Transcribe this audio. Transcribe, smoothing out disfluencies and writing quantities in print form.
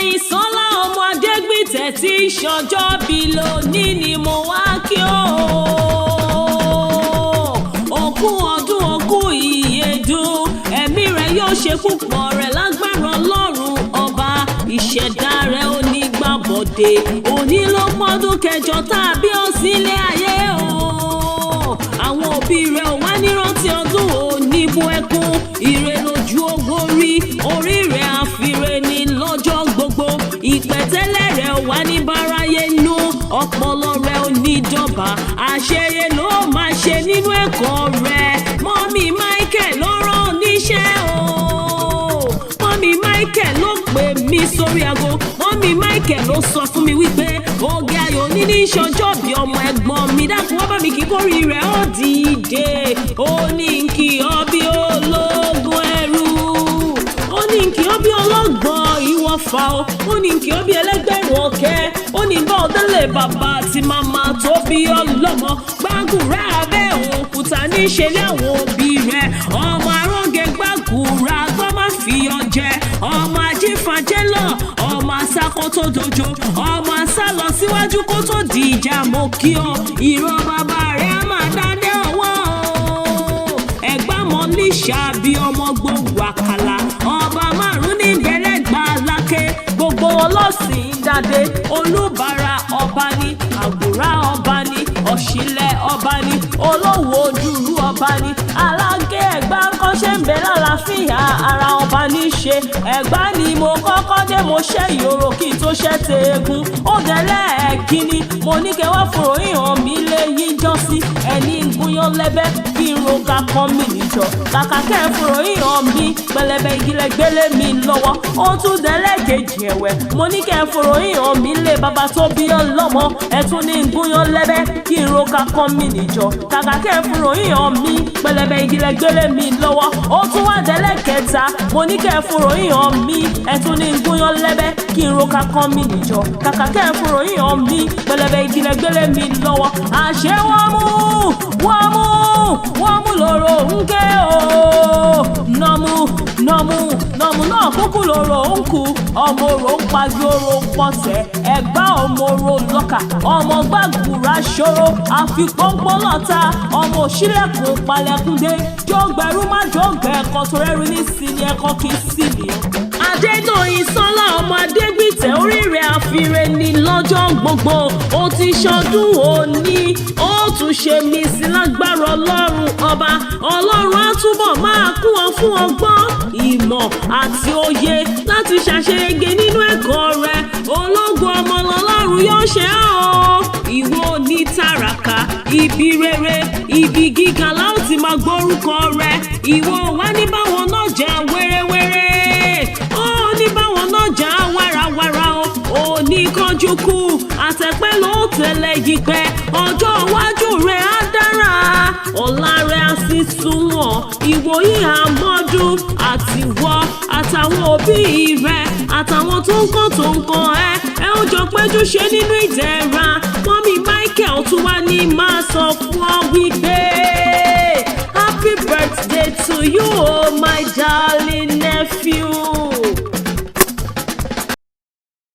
Ìsọ́lá ọmọ Adégbìtẹ́ tí í ṣọjọ́ bí lónìí ni mo wá kí o. Ogún ọdún ogún ìyèdún ẹ̀mí rẹ̀ yóò ṣe púpọ̀ rẹ̀ lágbára Ọlọ́run ọba. Ìṣẹ̀dá rẹ̀ ò ní gbàbọ̀dé. Òní ló pọ́dún kẹjọ tàbí ó sílé ayé o. Àwọn òbí rẹ̀ ò wá nírántí ọdún òní bú ẹkún. Ire lójú owó rí orí rẹ̀ àfiré ní lọ́jọ́ gbogbo. Ìpẹ̀tẹ́lẹ̀ rẹ̀ wà ní báráyé nú. Ọpọlọ rẹ̀ ò ní dọ̀bà. Àṣeyẹ ló máa ṣe nínú ẹ̀kọ́ rẹ̀. Mọ́mí Michael ló rán níṣẹ́ o. Mọ́mí Michael ló pè mí sórí aago. Mọ́mí Michael ló sọ fún mi wípé oge ayọ̀ níní ìṣọjọ́ bí ọmọ ẹ̀gbọ́n mi dákun wá bá mi kí kórì rẹ̀ ó dìde. Ó ní kí ọ bí ológun ẹrú. Ó ní kí ọ bí ọlọ́gbọ́n ìwọ̀fà o. Ó ní kí ọ bí ẹlẹ́gbẹ̀rún ọ̀kẹ́. Ó ní bá ọdẹ́lẹ̀ bàbá àti màmá tó bí ọlọ́mọ. Gbàgùrà abẹ́ òkúta ní ìṣẹ̀lẹ̀ àwọn òbí rẹ̀. Ọmọ aróge gbàgùrà gbọ́ má fi ọjẹ́. Ọmọ ajífàjẹ́ lọ. Ọmọ asákó tó dojo. Ọmọ asá lọ síwájú kó tó di ìjà mo kí ọ. Ìran bàbá rẹ̀ á máa dádé ọwọ́ o. Ẹ̀gbá mọ́ níṣà bí ọmọ gbogbo àkàlà. Ọba márùn-ún ní ìbẹ̀rẹ̀ gbà lákè. Gbogbo ọlọ́sìn dádé. Olúbàrà ọba ní. Àgùrá ọba ní. Ọ̀ṣìlẹ̀ ọba ní. Olówó ojúrú ọba ní. Alágé Ẹ̀gbá kọ́ṣẹ́ ń bẹ lálàáfíà ara ọba ní ṣe. Ẹ̀gbá ni mo kọ́kọ́ dé mo ṣẹ́ ìyòrò kí n tó ṣẹ́ teegun. Ó gẹ̀lẹ́ ẹ̀kíní mo ní kẹ́ wá fòròyìn hàn mí lé yín jọ́sí. Ẹni gúnyán lẹ́bẹ́ kí n ro ká kan mi níjọ. Kàkà kẹ́ fòròyìn hàn mí pẹlẹbẹ ìgilẹ̀ gbélé mi lọ́wọ́. Ó tún dẹ́lẹ́ kejì ẹ̀wẹ̀ mo ní kẹ́ fòròyìn hàn mí lé bàbá tó bí ọlọ́mọ. Ẹ̀tún ní gúnyán lẹ́bẹ́ kí n ro ká kan mi níjọ. Kàkà kẹ́ fòròyìn hàn mí pẹlẹbẹ ìgilẹ̀ gbélé mi lọ́wọ́. Ó tún wá dẹ́lẹ́ kẹta mo ní kẹ́ fòròyìn hàn mí. Ẹ̀tún ní gúnyán lẹ́bẹ́ kí n ro ká kan mi níjọ. Kàkà kẹ́ fòròyìn hàn mí pẹlẹbẹ ìgilẹ̀ gbélé mi lọ́wọ́. Àṣẹ wọ́n mú lóró ń ké o. Nọ̀mù náà kúkú lóró ń kú. Ọmọ orò ń pagi oró ń pọ̀sẹ̀. Ẹ̀gbá ọmọ oró lọ́kà. Ọmọ gbàgùrà ṣòro. Àfipọ́npọ́n lọ́ta. Ọmọ òṣìlẹ̀kùn palẹ̀kùndé. Jọ̀gbẹ̀rú má jọ̀gbẹ̀ ẹ̀kọ́ tó rẹ́rù ní sinmi ẹ̀kọ́ kì í sì ní. Adédọ̀yìn Ìsọ́lá ọmọ Adégbìtẹ́ orí rẹ̀ àfiré ní lọ́jọ́ gbogbo. Ó ti ṣọdún òní. Ó tún ṣe mí sí lágbára Ọlọ́run ọba. Ọlọ́run á túbọ̀ máa kún ọ fún ọgbọ́n, ìmọ̀ àti òye láti ṣàṣeyege nínú ẹ̀kọ́ rẹ̀. Ológun ọmọ lọ́lọ́run yóò ṣe ọ́. Ìwọ ní tàràkà, ibi rere, ibi gíga láò ti máa gbórúkọ rẹ̀. Ìwọ wá ní báwọn náà jà wẹ́rẹ́wẹ́rẹ́. Ó ní báwọn náà jà wàràwàrà o. Ó ní kánjú kú, àtẹ̀pẹ́ ló tẹ̀lé yìí pẹ́. Ọjọ́ iwájú rẹ̀ á dára. Ọ̀la rẹ̀ á sì sunwọ̀n. Ìwòyí àmọ́dún àtiwọ́ àtàwọn òbí rẹ̀ àtàwọn tó ń kàn ẹ ó jọ péjú ṣe nínú ìdẹ̀ra. Mọ́mí Michael tún wá ní máa sọ fún ọ wípé happy birthday to you, oh my darling.